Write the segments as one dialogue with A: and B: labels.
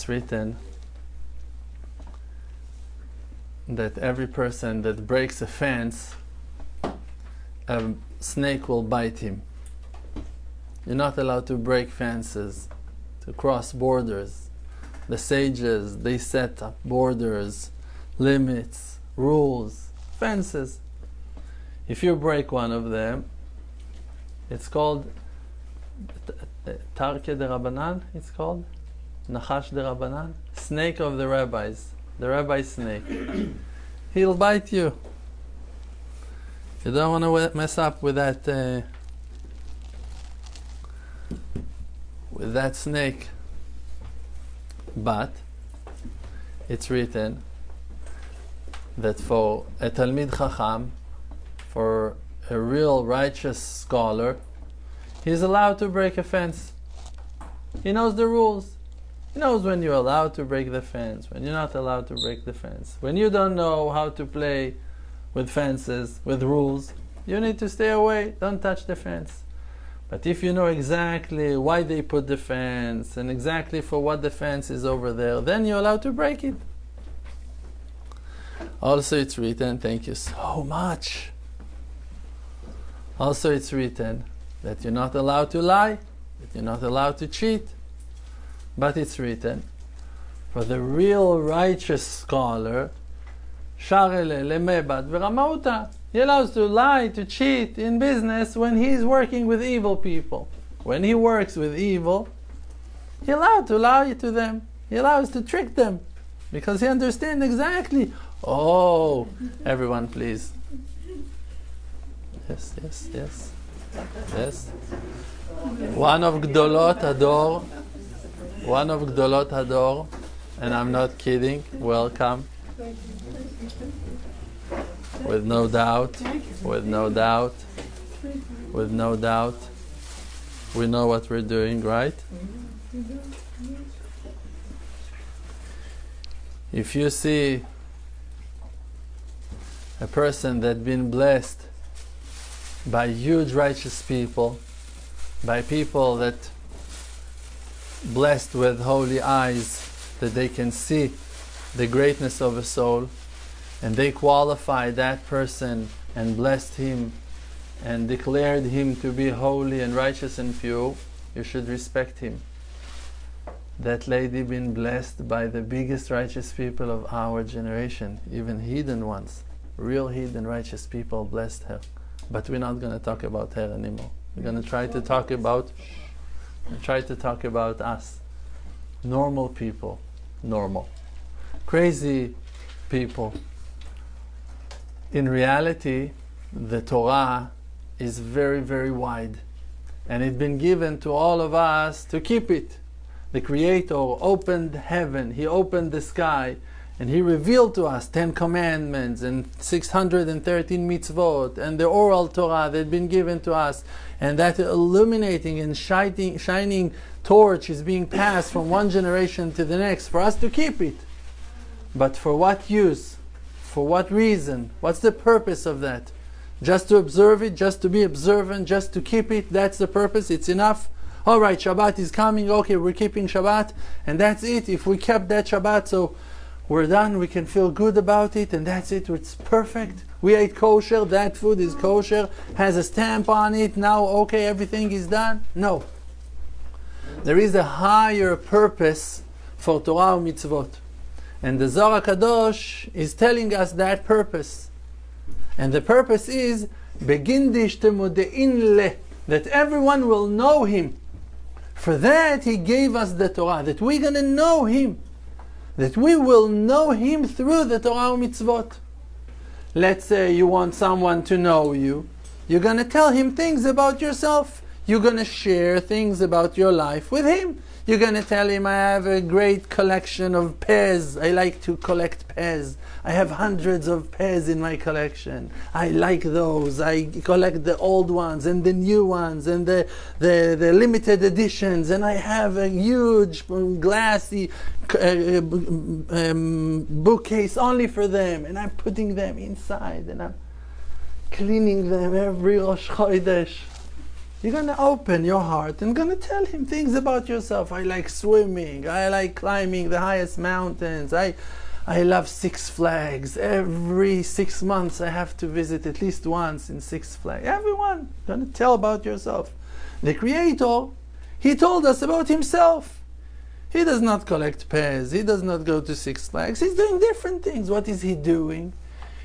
A: it's written that every person that breaks a fence, a snake will bite him. You're not allowed to break fences, to cross borders. The sages, they set up borders, limits, rules, fences. If you break one of them, it's called Tarke de Rabbanan, it's called Nachash de Rabbanan, snake of the rabbis, the rabbi snake. He'll bite you. You don't want to mess up with that snake. But it's written that for a Talmid Chacham, for a real righteous scholar, he's allowed to break a fence. He knows the rules. He knows when you're allowed to break the fence, when you're not allowed to break the fence. When you don't know how to play with fences, with rules, you need to stay away. Don't touch the fence. But if you know exactly why they put the fence and exactly for what the fence is over there, then you're allowed to break it. Also it's written, thank you so much. Also it's written that you're not allowed to lie, that you're not allowed to cheat. But it's written, for the real righteous scholar, Sharele lemebat v'ramauta. He allows to lie, to cheat in business when he's working with evil people. When he works with evil, he allows to lie to them. He allows to trick them. Because he understands exactly. Oh, everyone please. Yes, yes, yes. Yes. One of Gdolot Hador, and I'm not kidding, welcome. With no doubt, we know what we're doing, right? If you see a person that's been blessed by huge righteous people, by people that blessed with holy eyes, that they can see the greatness of a soul, and they qualified that person and blessed him and declared him to be holy and righteous and pure, you should respect him. That lady been blessed by the biggest righteous people of our generation, even heathen ones, real heathen righteous people blessed her. But we're not going to talk about her anymore. We're going to try to talk about us, normal people, normal, crazy people. In reality, the Torah is very, very wide, and it's been given to all of us to keep it. The Creator opened heaven, He opened the sky, and He revealed to us 10 commandments and 613 mitzvot, and the oral Torah that had been given to us, and that illuminating and shining torch is being passed from one generation to the next for us to keep it. But for what use? For what reason? What's the purpose of that? Just to observe it, just to be observant, just to keep it, that's the purpose, it's enough? Alright, Shabbat is coming, okay, we're keeping Shabbat, and that's it. If we kept that Shabbat, so we're done, we can feel good about it, and that's it, it's perfect. We ate kosher, that food is kosher, has a stamp on it, now okay, everything is done. No. There is a higher purpose for Torah and mitzvot. And the Zohar Kadosh is telling us that purpose. And the purpose is Begindish temodein le, that everyone will know Him. For that He gave us the Torah, that we're going to know Him. That we will know Him through the Torah and mitzvot. Let's say you want someone to know you. You're going to tell him things about yourself. You're going to share things about your life with him. You're going to tell him, I have a great collection of pears. I like to collect pears. I have hundreds of pears in my collection. I like those. I collect the old ones and the new ones and the limited editions. And I have a huge glassy bookcase only for them. And I'm putting them inside and I'm cleaning them every Rosh Chodesh. You're going to open your heart and going to tell him things about yourself. I like swimming. I like climbing the highest mountains. I love Six Flags. Every 6 months I have to visit at least once in Six Flags. Everyone going to tell about yourself. The Creator, he told us about himself. He does not collect pairs. He does not go to Six Flags. He's doing different things. What is he doing?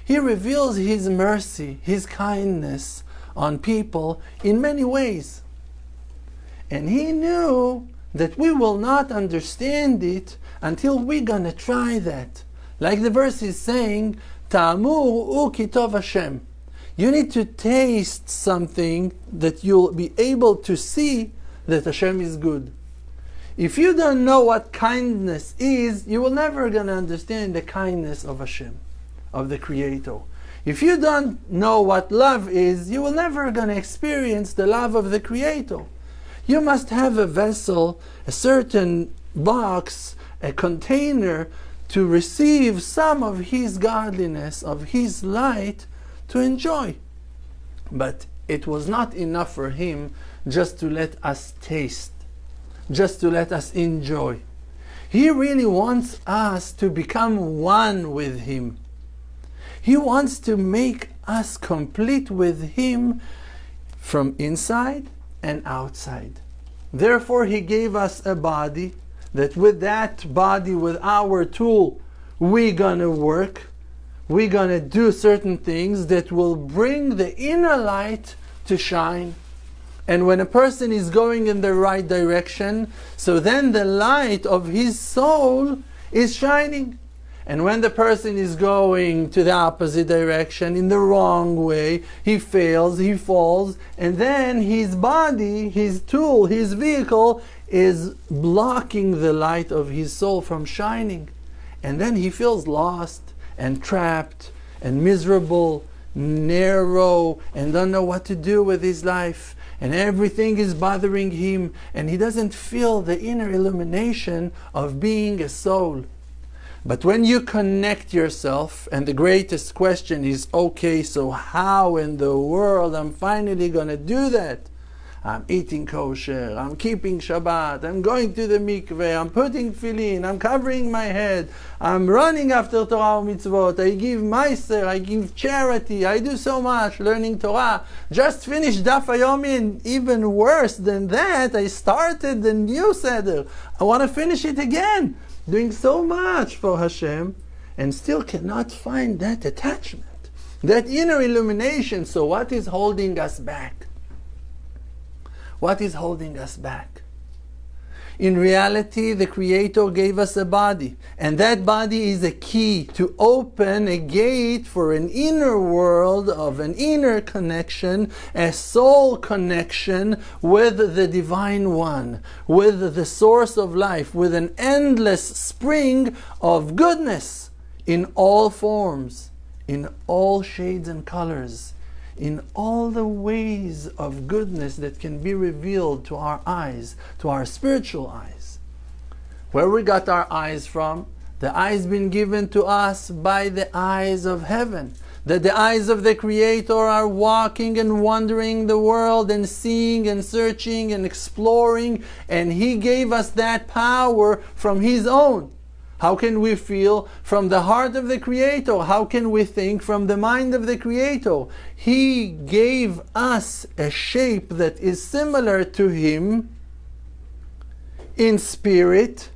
A: He reveals his mercy, his kindness on people in many ways. And he knew that we will not understand it until we're going to try that. Like the verse is saying, Ta'amur kitov Hashem. You need to taste something that you'll be able to see that Hashem is good. If you don't know what kindness is, you will never going to understand the kindness of Hashem, of the Creator. If you don't know what love is, you will never going to experience the love of the Creator. You must have a vessel, a certain box, a container to receive some of His godliness, of His light to enjoy. But it was not enough for Him just to let us taste, just to let us enjoy. He really wants us to become one with Him. He wants to make us complete with Him from inside and outside. Therefore, He gave us a body, that with that body, with our tool, we're gonna work. We're gonna do certain things that will bring the inner light to shine. And when a person is going in the right direction, so then the light of his soul is shining. And when the person is going to the opposite direction, in the wrong way, he fails, he falls, and then his body, his tool, his vehicle is blocking the light of his soul from shining. And then he feels lost and trapped and miserable, narrow, and don't know what to do with his life. And everything is bothering him, and he doesn't feel the inner illumination of being a soul. But when you connect yourself, and the greatest question is, okay, so how in the world I'm finally going to do that? I'm eating kosher, I'm keeping Shabbat, I'm going to the mikveh, I'm putting tefillin, I'm covering my head, I'm running after Torah mitzvot, I give meiser, I give charity, I do so much, learning Torah. Just finished Daf Yomi, and even worse than that, I started the new Seder. I want to finish it again. Doing so much for Hashem, and still cannot find that attachment, that inner illumination. So what is holding us back? What is holding us back? In reality, the Creator gave us a body, and that body is a key to open a gate for an inner world of an inner connection, a soul connection with the Divine One, with the source of life, with an endless spring of goodness in all forms, in all shades and colors, in all the ways of goodness that can be revealed to our eyes, to our spiritual eyes. Where we got our eyes from? The eyes been given to us by the eyes of heaven. That the eyes of the Creator are walking and wandering the world and seeing and searching and exploring, and He gave us that power from His own. How can we feel? From the heart of the Creator. How can we think? From the mind of the Creator. He gave us a shape that is similar to Him in spirit,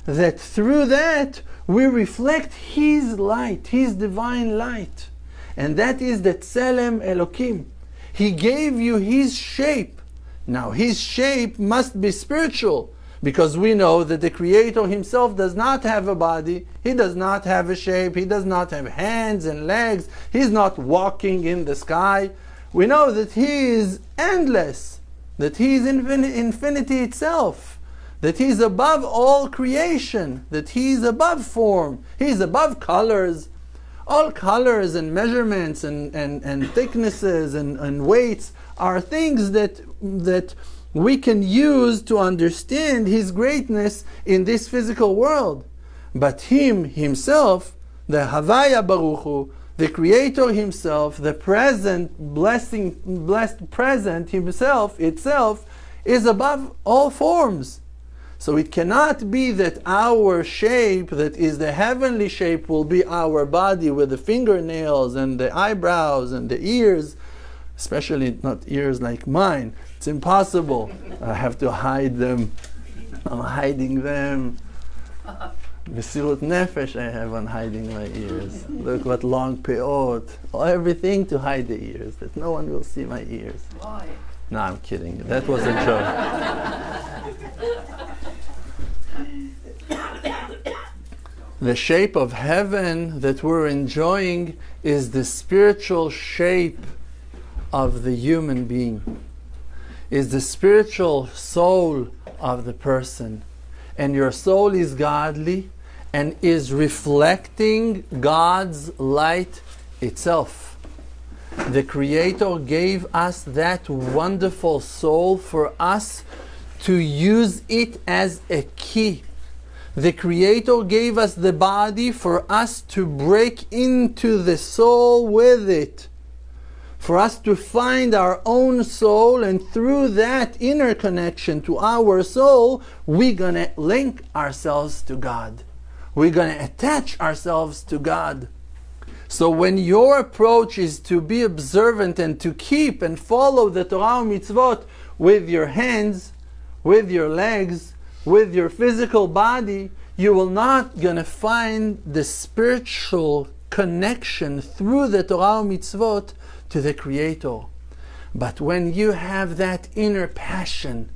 A: that through that we reflect His light, His divine light. And that is the Tselem Elokim. He gave you His shape. Now His shape must be spiritual, because we know that the Creator Himself does not have a body, He does not have a shape, He does not have hands and legs, He's not walking in the sky. We know that He is endless, that He is infinity itself, that He is above all creation, that He is above form, He is above colors. All colors and measurements and thicknesses and weights are things that we can use to understand His greatness in this physical world. But Him Himself, the Havaya Baruch Hu, The Creator Himself, the present, blessed present Himself, itself, is above all forms. So it cannot be that our shape, that is the heavenly shape, will be our body with the fingernails and the eyebrows and the ears, especially not ears like mine. It's impossible. I have to hide them. I'm hiding them. Mesirut nefesh I have on hiding my ears. Look what long peot. Everything to hide the ears, that no one will see my ears.
B: Why?
A: No, I'm kidding. That was a joke. The shape of heaven that we're enjoying is the spiritual shape of the human being, is the spiritual soul of the person. And your soul is godly and is reflecting God's light itself. The Creator gave us that wonderful soul for us to use it as a key. The Creator gave us the body for us to break into the soul with it, for us to find our own soul, and through that inner connection to our soul, we're going to link ourselves to God. We're going to attach ourselves to God. So when your approach is to be observant and to keep and follow the Torah and mitzvot with your hands, with your legs, with your physical body, you will not going to find the spiritual connection through the Torah and mitzvot to the Creator. But when you have that inner passion,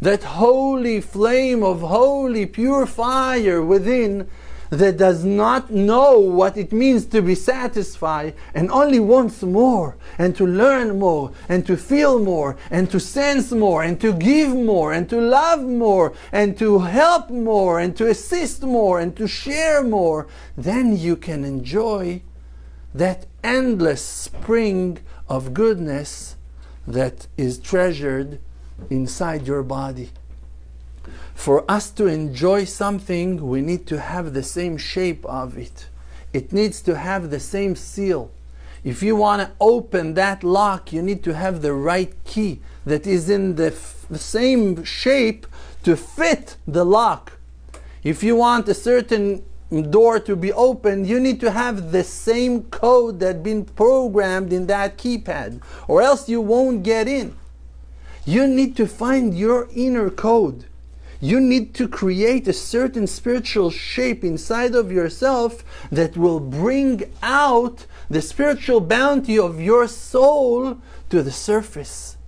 A: that holy flame of holy pure fire within, that does not know what it means to be satisfied and only wants more, and to learn more, and to feel more, and to sense more, and to give more, and to love more, and to help more, and to assist more, and to share more, then you can enjoy that endless spring of goodness that is treasured inside your body. For us to enjoy something, we need to have the same shape of it. It needs to have the same seal. If you want to open that lock, you need to have the right key that is in the same shape to fit the lock. If you want a certain door to be opened, you need to have the same code that been programmed in that keypad, or else you won't get in. You need to find your inner code. You need to create a certain spiritual shape inside of yourself that will bring out the spiritual bounty of your soul to the surface.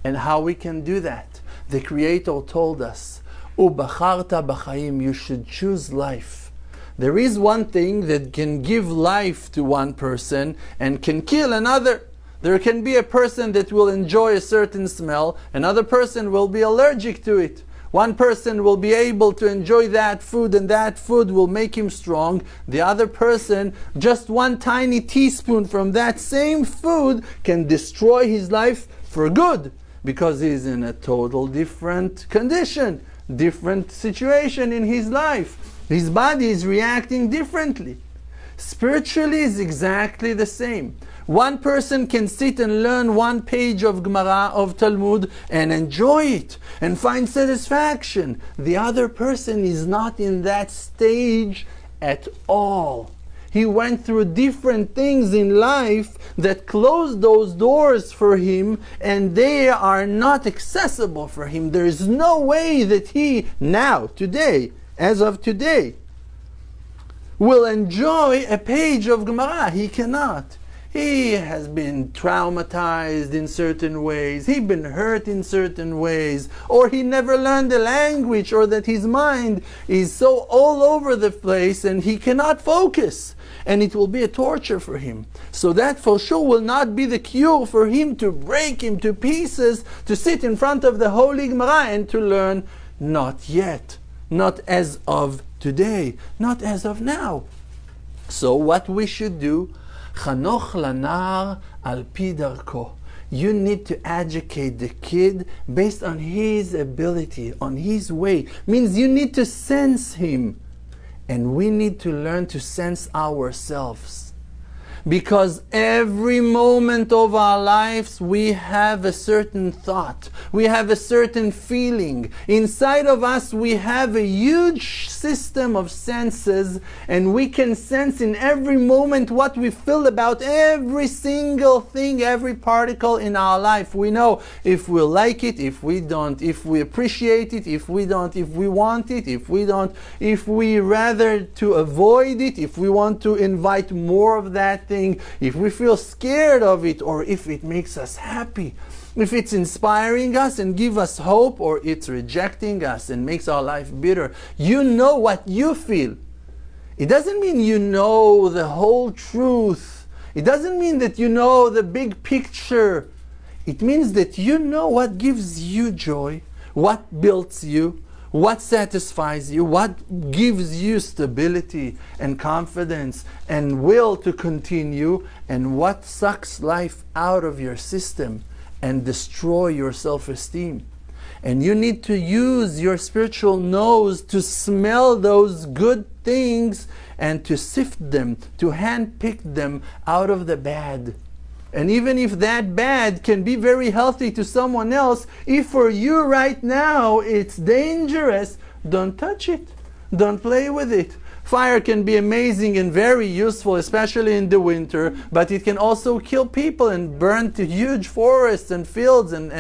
A: And how we can do that? The Creator told us, "Ubacharta b'chaim," you should choose life. There is one thing that can give life to one person and can kill another. There can be a person that will enjoy a certain smell, another person will be allergic to it. One person will be able to enjoy that food and that food will make him strong. The other person, just one tiny teaspoon from that same food can destroy his life for good, because he's in a total different condition, different situation in his life. His body is reacting differently. Spiritually is exactly the same. One person can sit and learn one page of Gemara, of Talmud, and enjoy it and find satisfaction. The other person is not in that stage at all. He went through different things in life that closed those doors for him, and they are not accessible for him. There is no way that he now, today, as of today, will enjoy a page of Gemara. He cannot. He has been traumatized in certain ways, he's been hurt in certain ways, or he never learned the language, or that his mind is so all over the place and he cannot focus, and it will be a torture for him. So that for sure will not be the cure for him to break him to pieces, to sit in front of the Holy Gemara and to learn. Not yet, not as of today, not as of now. So what we should do, Chanoch lanar al pi darko. You need to educate the kid based on his ability, on his way. Means you need to sense him. And we need to learn to sense ourselves. Because every moment of our lives we have a certain thought, we have a certain feeling. Inside of us we have a huge system of senses, and we can sense in every moment what we feel about every single thing, every particle in our life. We know if we like it, if we don't, if we appreciate it, if we don't, if we want it, if we don't, if we rather to avoid it, if we want to invite more of that thing, if we feel scared of it, or if it makes us happy, if it's inspiring us and give us hope, or it's rejecting us and makes our life bitter. You know what you feel. It doesn't mean you know the whole truth. It doesn't mean that you know the big picture. It means that you know what gives you joy, what builds you, what satisfies you, what gives you stability and confidence and will to continue, and what sucks life out of your system and destroy your self-esteem. And you need to use your spiritual nose to smell those good things and to sift them, to handpick them out of the bad. And even if that bad can be very healthy to someone else, if for you right now it's dangerous, don't touch it. Don't play with it. Fire can be amazing and very useful, especially in the winter, but it can also kill people and burn to huge forests and fields and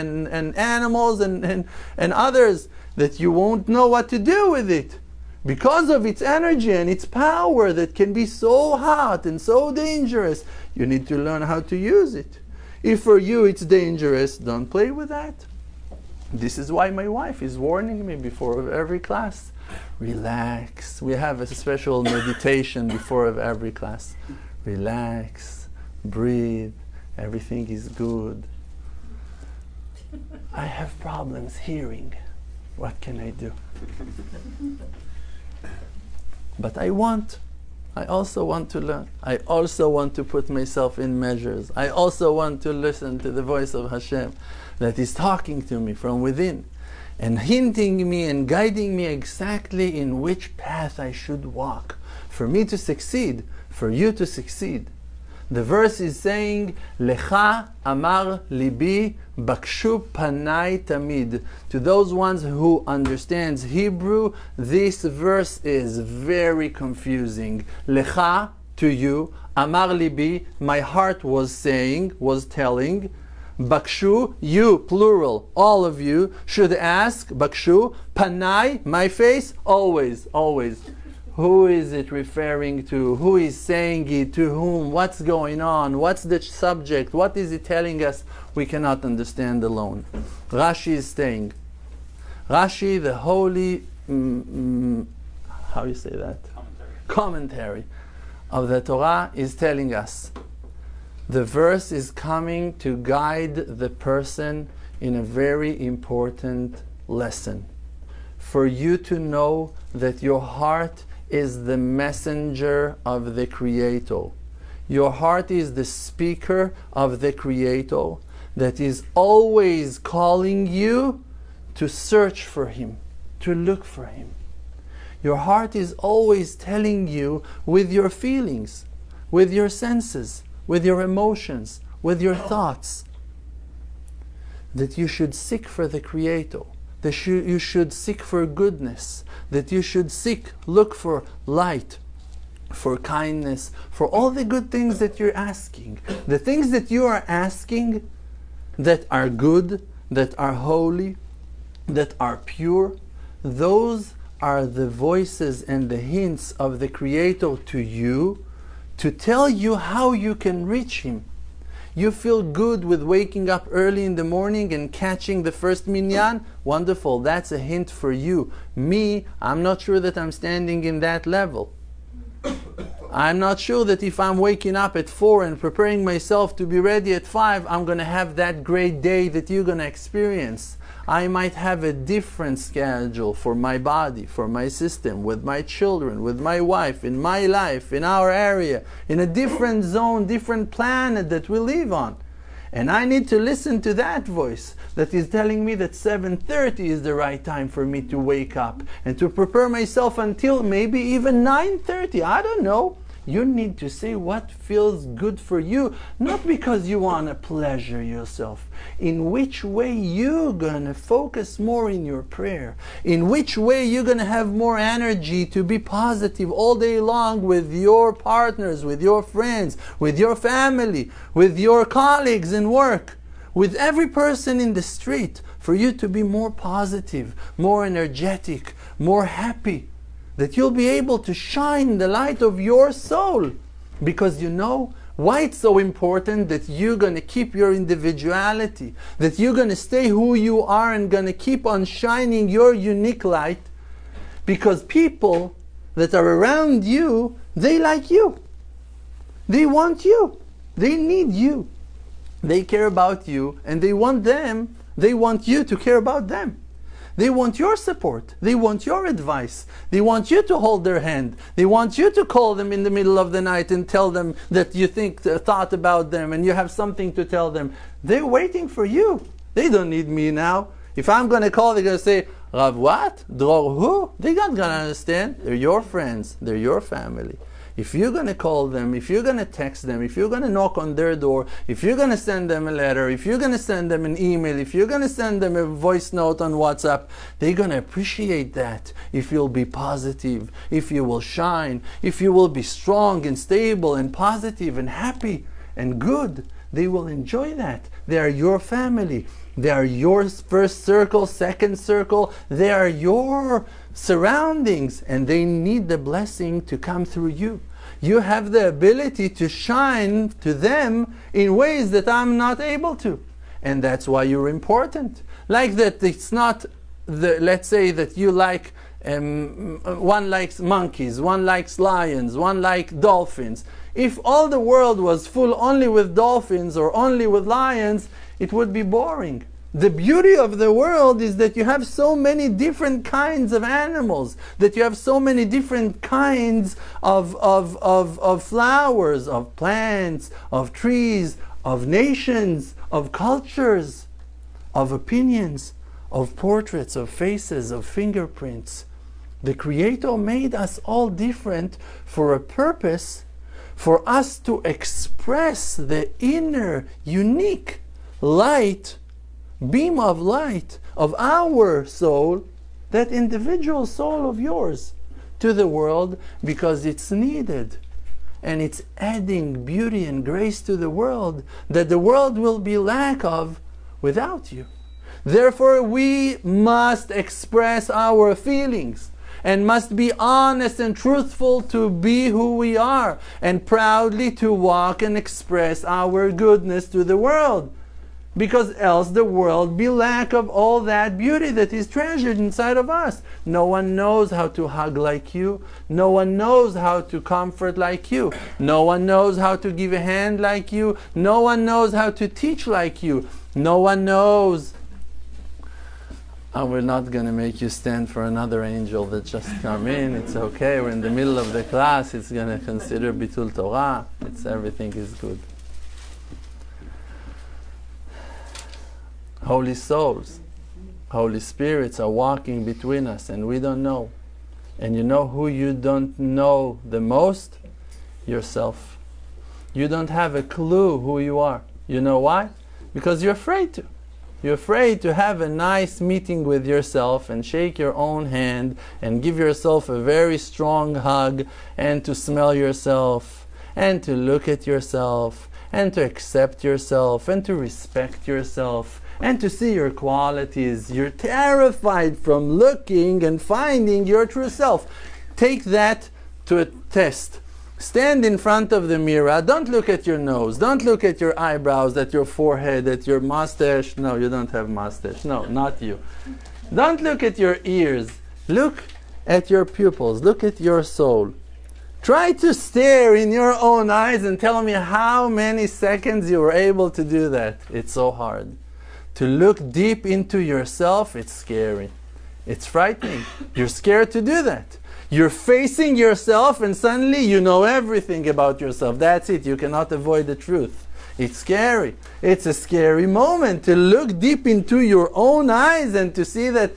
A: animals and others that you won't know what to do with it, because of its energy and its power that can be so hot and so dangerous. You need to learn how to use it. If for you it's dangerous, don't play with that. This is why my wife is warning me before every class. Relax. We have a special meditation before every class. Relax, breathe, everything is good. I have problems hearing. What can I do? But I also want to learn. I also want to put myself in measures. I also want to listen to the voice of Hashem that is talking to me from within and hinting me and guiding me exactly in which path I should walk for me to succeed, for you to succeed. The verse is saying, Lecha amar libi bakshu panai tamid. To those ones who understands Hebrew, this verse is very confusing. Lecha, to you, amar libi, my heart was saying, was telling. Bakshu, you, plural, all of you, should ask, bakshu, panai, my face, always, always. Who is it referring to? Who is saying it? To whom? What's going on? What's the subject? What is it telling us? We cannot understand alone. Rashi is saying, Rashi, the holy, how you say that? Commentary of the Torah is telling us, the verse is coming to guide the person in a very important lesson. For you to know that your heart is the messenger of the Creator. Your heart is the speaker of the Creator that is always calling you to search for Him, to look for Him. Your heart is always telling you with your feelings, with your senses, with your emotions, with your thoughts, that you should seek for the Creator, that you should seek for goodness, that you should look for light, for kindness, for all the good things that you're asking. The things that you are asking that are good, that are holy, that are pure, those are the voices and the hints of the Creator to you, to tell you how you can reach Him. You feel good with waking up early in the morning and catching the first minyan? Wonderful, that's a hint for you. Me, I'm not sure that I'm standing in that level. I'm not sure that if I'm waking up at 4 and preparing myself to be ready at 5, I'm going to have that great day that you're going to experience. I might have a different schedule for my body, for my system, with my children, with my wife, in my life, in our area, in a different zone, different planet that we live on. And I need to listen to that voice that is telling me that 7:30 is the right time for me to wake up and to prepare myself until maybe even 9:30. I don't know. You need to say what feels good for you, not because you want to pleasure yourself. In which way you're going to focus more in your prayer. In which way you're going to have more energy to be positive all day long with your partners, with your friends, with your family, with your colleagues in work, with every person in the street, for you to be more positive, more energetic, more happy. That you'll be able to shine the light of your soul. Because you know why it's so important that you're going to keep your individuality, that you're going to stay who you are and going to keep on shining your unique light. Because people that are around you, they like you. They want you. They need you. They care about you, and they want you to care about them. They want your support. They want your advice. They want you to hold their hand. They want you to call them in the middle of the night and tell them that you thought about them and you have something to tell them. They're waiting for you. They don't need me now. If I'm going to call, they're going to say, Rav what? Dror who? They're not going to understand. They're your friends. They're your family. If you're going to call them, if you're going to text them, if you're going to knock on their door, if you're going to send them a letter, if you're going to send them an email, if you're going to send them a voice note on WhatsApp, they're going to appreciate that. If you'll be positive, if you will shine, if you will be strong and stable and positive and happy and good, they will enjoy that. They are your family. They are your first circle, second circle. They are your surroundings, and they need the blessing to come through you. You have the ability to shine to them in ways that I'm not able to. And that's why you're important. Like that, it's not, let's say that you like, one likes monkeys, one likes lions, one likes dolphins. If all the world was full only with dolphins or only with lions, it would be boring. The beauty of the world is that you have so many different kinds of animals, that you have so many different kinds of flowers, of plants, of trees, of nations, of cultures, of opinions, of portraits, of faces, of fingerprints. The Creator made us all different for a purpose, for us to express the inner, unique light, beam of light of our soul, that individual soul of yours, to the world, because it's needed. And it's adding beauty and grace to the world that the world will be lack of without you. Therefore, we must express our feelings and must be honest and truthful to be who we are, and proudly to walk and express our goodness to the world. Because else the world be lack of all that beauty that is treasured inside of us. No one knows how to hug like you. No one knows how to comfort like you. No one knows how to give a hand like you. No one knows how to teach like you. No one knows. Oh, we're not going to make you stand for another angel that just come in. It's okay. We're in the middle of the class. It's going to consider Bitul Torah. Everything is good. Holy souls, Holy Spirits are walking between us and we don't know. And you know who you don't know the most? Yourself. You don't have a clue who you are. You know why? Because you're afraid to. You're afraid to have a nice meeting with yourself and shake your own hand and give yourself a very strong hug, and to smell yourself and to look at yourself and to accept yourself and to respect yourself and to see your qualities. You're terrified from looking and finding your true self. Take that to a test. Stand in front of the mirror. Don't look at your nose. Don't look at your eyebrows, at your forehead, at your mustache. No, you don't have mustache. No, not you. Don't look at your ears. Look at your pupils. Look at your soul. Try to stare in your own eyes and tell me how many seconds you were able to do that. It's so hard. To look deep into yourself, it's scary. It's frightening. You're scared to do that. You're facing yourself and suddenly you know everything about yourself. That's it. You cannot avoid the truth. It's scary. It's a scary moment to look deep into your own eyes and to see that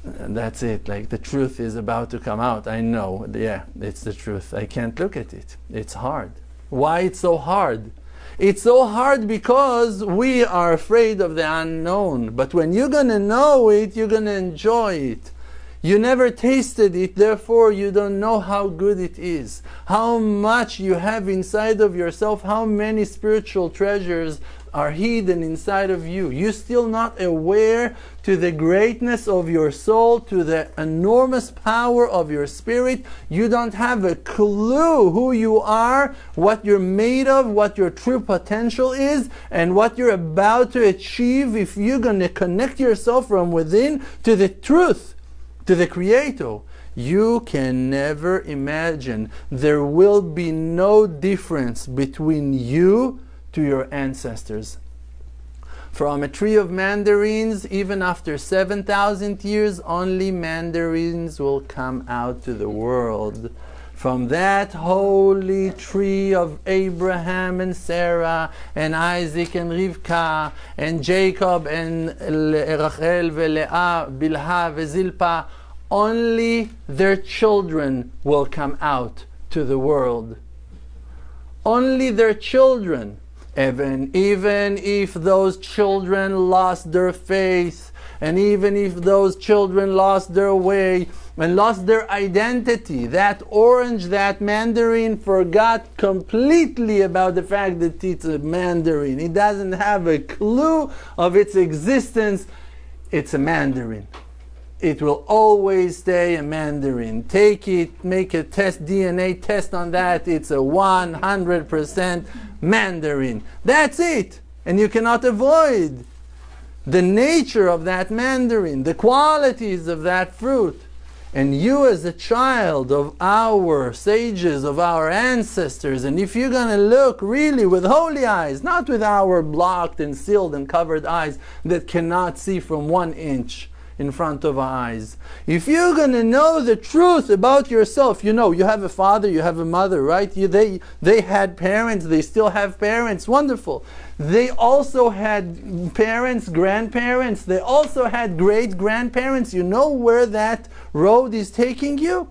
A: And that's it. Like the truth is about to come out. I know. Yeah, it's the truth. I can't look at it. It's hard. Why it's so hard? It's so hard because we are afraid of the unknown. But when you're going to know it, you're going to enjoy it. You never tasted it, therefore you don't know how good it is. How much you have inside of yourself, how many spiritual treasures are hidden inside of you. You're still not aware to the greatness of your soul, to the enormous power of your spirit. You don't have a clue who you are, what you're made of, what your true potential is, and what you're about to achieve if you're going to connect yourself from within to the truth, to the Creator. You can never imagine. There will be no difference between you to your ancestors. From a tree of mandarins, even after 7,000 years, only mandarins will come out to the world. From that holy tree of Abraham and Sarah and Isaac and Rivka and Jacob and Rachel Leah, Bilhah Zilpah, only their children will come out to the world. Only their children. Even if those children lost their faith, and even if those children lost their way and lost their identity, that orange, that mandarin forgot completely about the fact that it's a mandarin. It doesn't have a clue of its existence. It's a mandarin. It will always stay a mandarin. Take it, make a test, DNA test on that. It's a 100% mandarin. That's it. And you cannot avoid the nature of that mandarin, the qualities of that fruit. And you as a child of our sages, of our ancestors, and if you're going to look really with holy eyes, not with our blocked and sealed and covered eyes that cannot see from 1 inch in front of our eyes. If you're going to know the truth about yourself, you know, you have a father, you have a mother, right? They had parents, they still have parents, wonderful. They also had parents, grandparents, they also had great-grandparents. You know where that road is taking you?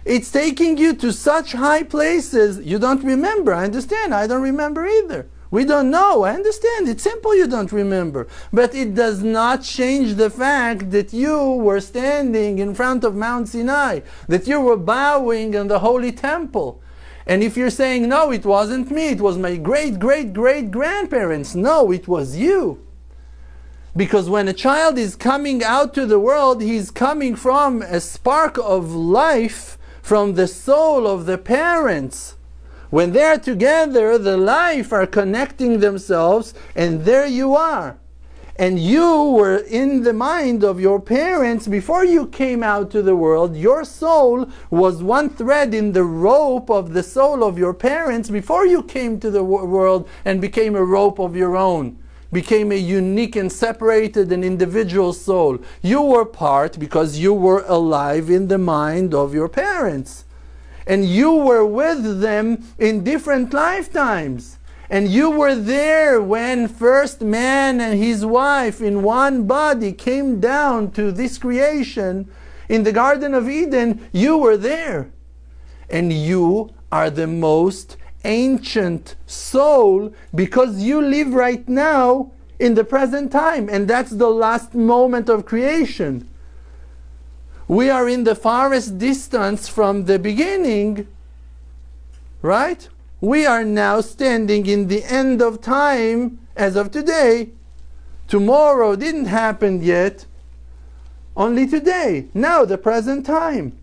A: It's taking you to such high places, you don't remember. I understand, I don't remember either. We don't know, I understand, it's simple you don't remember. But it does not change the fact that you were standing in front of Mount Sinai, that you were bowing in the holy temple. And if you're saying, no, it wasn't me, it was my great-great-great-grandparents, no, it was you. Because when a child is coming out to the world, he's coming from a spark of life from the soul of the parents. When they're together, the life are connecting themselves, and there you are. And you were in the mind of your parents before you came out to the world. Your soul was one thread in the rope of the soul of your parents before you came to the world and became a rope of your own. Became a unique and separated and individual soul. You were part because you were alive in the mind of your parents. And you were with them in different lifetimes. And you were there when first man and his wife in one body came down to this creation in the Garden of Eden. You were there. And you are the most ancient soul because you live right now in the present time. And that's the last moment of creation. We are in the farthest distance from the beginning, right? We are now standing in the end of time as of today. Tomorrow didn't happen yet, only today, now the present time.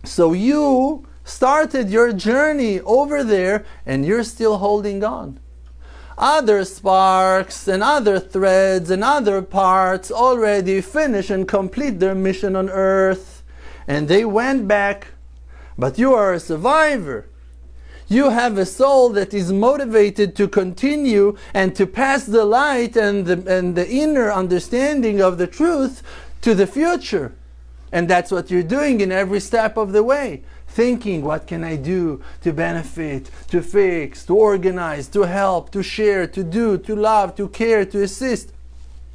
A: So you started your journey over there and you're still holding on. Other sparks and other threads and other parts already finish and complete their mission on earth, and they went back. But you are a survivor. You have a soul that is motivated to continue and to pass the light and the inner understanding of the truth to the future. And that's what you're doing in every step of the way. Thinking, what can I do to benefit, to fix, to organize, to help, to share, to do, to love, to care, to assist.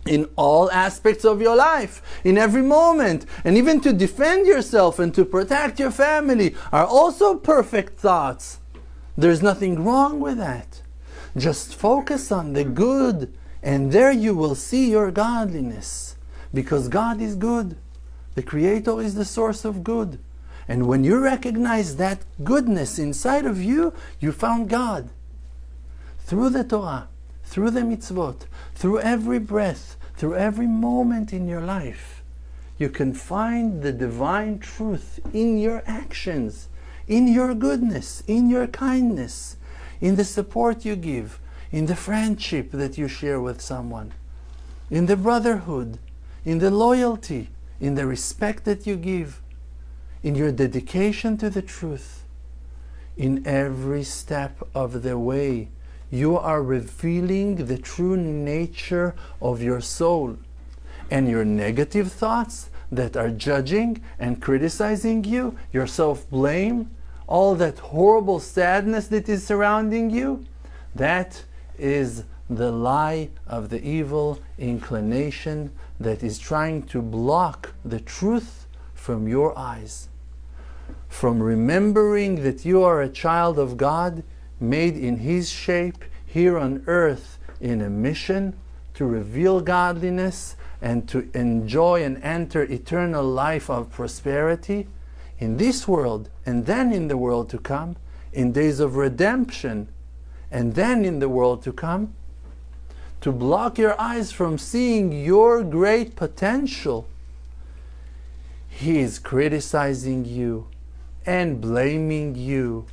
A: in all aspects of your life, in every moment, and even to defend yourself and to protect your family are also perfect thoughts. There's nothing wrong with that. Just focus on the good, and there you will see your godliness. Because God is good. The Creator is the source of good. And when you recognize that goodness inside of you, you found God. Through the Torah, through the mitzvot, through every breath, through every moment in your life, you can find the divine truth in your actions, in your goodness, in your kindness, in the support you give, in the friendship that you share with someone, in the brotherhood, in the loyalty, in the respect that you give, in your dedication to the truth. In every step of the way, you are revealing the true nature of your soul. And your negative thoughts that are judging and criticizing you, your self-blame, all that horrible sadness that is surrounding you, that is the lie of the evil inclination that is trying to block the truth from your eyes. From remembering that you are a child of God, made in His shape, here on earth, in a mission to reveal godliness and to enjoy and enter eternal life of prosperity in this world and then in the world to come, in days of redemption and then in the world to come, to block your eyes from seeing your great potential. He is criticizing you and blaming you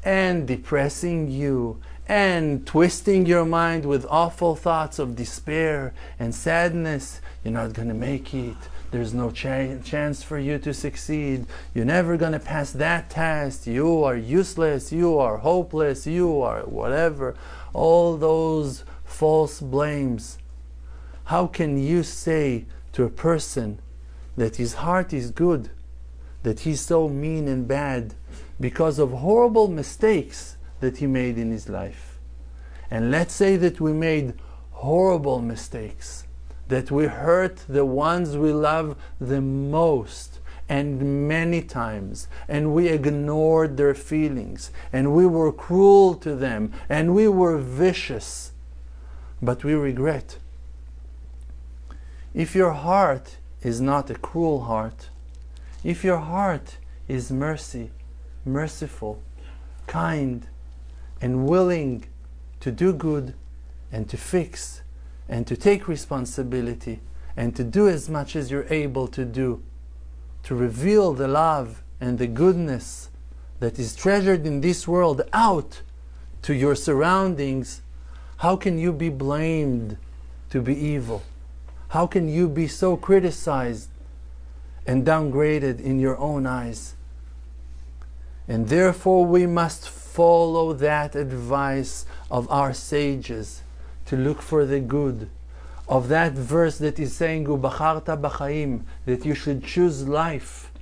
A: and depressing you and twisting your mind with awful thoughts of despair and sadness. You're not going to make it. There's no chance for you to succeed. You're never going to pass that test. You are useless. You are hopeless. You are whatever. All those false blames. How can you say to a person that his heart is good, that he's so mean and bad because of horrible mistakes that he made in his life? And let's say that we made horrible mistakes, that we hurt the ones we love the most and many times, and we ignored their feelings, and we were cruel to them, and we were vicious, but we regret. If your heart is not a cruel heart, if your heart is merciful, kind, and willing to do good and to fix and to take responsibility and to do as much as you're able to do, to reveal the love and the goodness that is treasured in this world out to your surroundings, how can you be blamed to be evil? How can you be so criticized and downgraded in your own eyes? And therefore we must follow that advice of our sages, to look for the good, of that verse that is saying, "Ubacharta b'chaim," that you should choose life,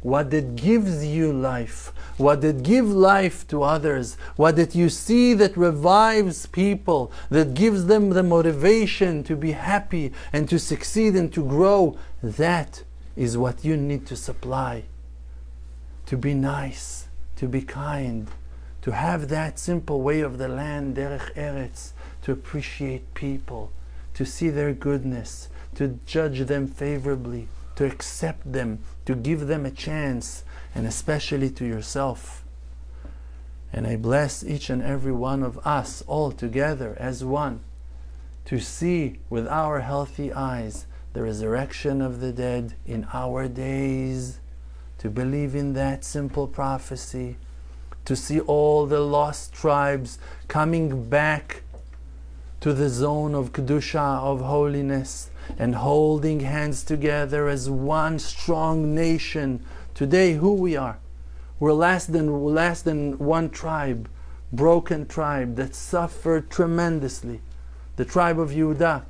A: what that gives you life, what that gives life to others, what that you see that revives people, that gives them the motivation to be happy and to succeed and to grow. That is what you need to supply. To be nice, to be kind, to have that simple way of the land, derech eretz, to appreciate people, to see their goodness, to judge them favorably, to accept them, to give them a chance, and especially to yourself. And I bless each and every one of us all together as one, to see with our healthy eyes the resurrection of the dead in our days, to believe in that simple prophecy, to see all the lost tribes coming back to the zone of Kedusha, of holiness, and holding hands together as one strong nation. Today, who we are? We're less than one tribe, broken tribe that suffered tremendously. The tribe of Yehuda.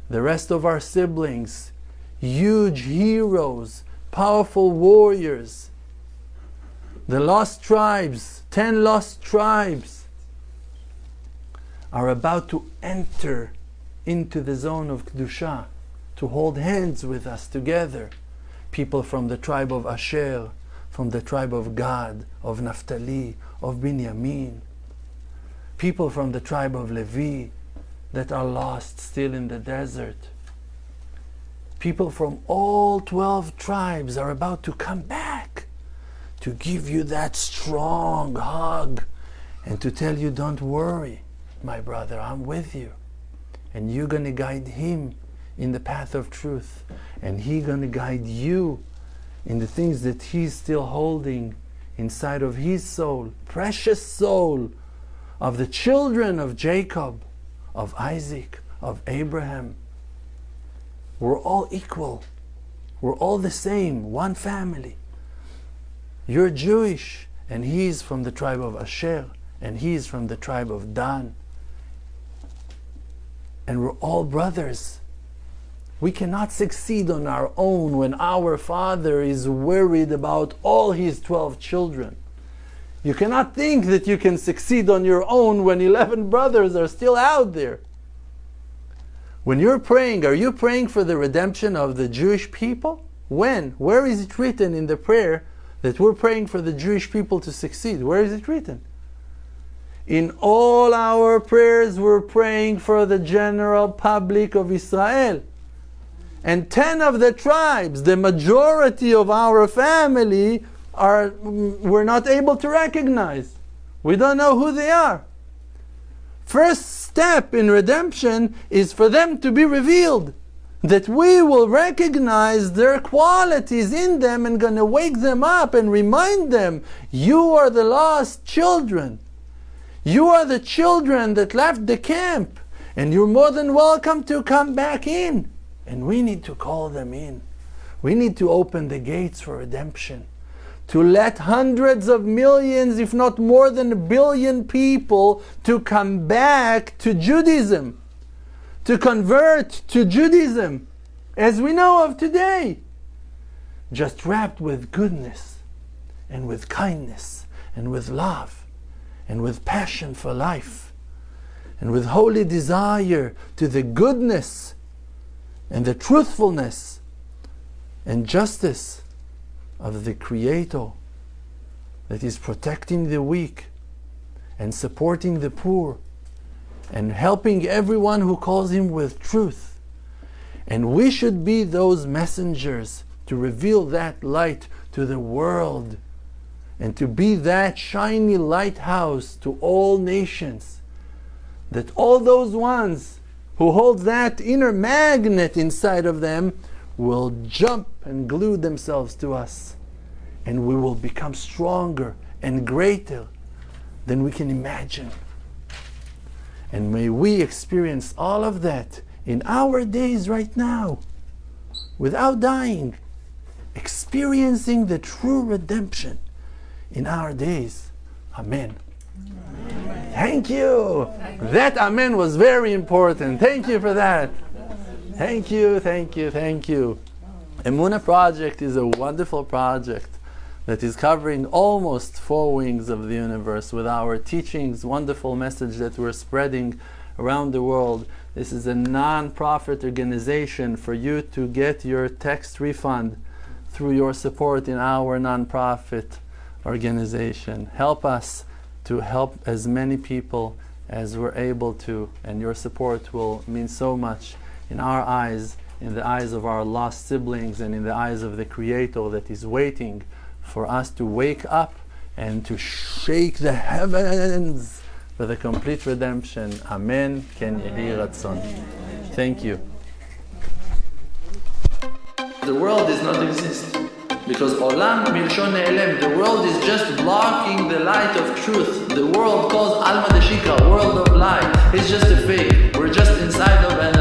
A: The rest of our siblings, huge heroes, powerful warriors. The lost tribes, 10 lost tribes, are about to enter into the zone of Kedusha, to hold hands with us together. People from the tribe of Asher, from the tribe of Gad, of Naphtali, of Binyamin. People from the tribe of Levi that are lost still in the desert. People from all 12 tribes are about to come back to give you that strong hug and to tell you, don't worry, my brother, I'm with you. And you're going to guide him in the path of truth. And he's going to guide you in the things that he's still holding inside of his soul, precious soul of the children of Jacob, of Isaac, of Abraham. We're all equal. We're all the same, one family. You're Jewish, and he's from the tribe of Asher, and he's from the tribe of Dan. And we're all brothers. We cannot succeed on our own when our father is worried about all his 12 children. You cannot think that you can succeed on your own when 11 brothers are still out there. When you're praying, are you praying for the redemption of the Jewish people? When? Where is it written in the prayer that we're praying for the Jewish people to succeed? Where is it written? In all our prayers, we're praying for the general public of Israel. And 10 of the tribes, the majority of our family, we're not able to recognize. We don't know who they are. First step in redemption is for them to be revealed. That we will recognize their qualities in them and going to wake them up and remind them, you are the lost children. You are the children that left the camp, and you're more than welcome to come back in. And we need to call them in. We need to open the gates for redemption. To let hundreds of millions, if not more than 1 billion people, to come back to Judaism. To convert to Judaism, as we know of today. Just wrapped with goodness, and with kindness, and with love, and with passion for life, and with holy desire to the goodness and the truthfulness and justice of the Creator that is protecting the weak and supporting the poor and helping everyone who calls him with truth. And we should be those messengers to reveal that light to the world and to be that shiny lighthouse to all nations, that all those ones who hold that inner magnet inside of them will jump and glue themselves to us, and we will become stronger and greater than we can imagine. And may we experience all of that in our days right now, without dying, experiencing the true redemption in our days. Amen. Amen. Thank you. That amen was very important. Thank you for that. Thank you, thank you, thank you. Emunah Project is a wonderful project that is covering almost 4 wings of the universe with our teachings, wonderful message that we're spreading around the world. This is a non-profit organization for you to get your tax refund through your support in our non-profit organization. Help us to help as many people as we're able to, and your support will mean so much in our eyes, in the eyes of our lost siblings, and in the eyes of the Creator that is waiting for us to wake up and to shake the heavens for the complete redemption. Amen. Ken Yehi Ratzon. Thank you. The world does not exist because Olam Milshon Ne'elem, the world is just blocking the light of truth. The world calls Alma Deshika, world of light. It's just a fake. We're just inside of an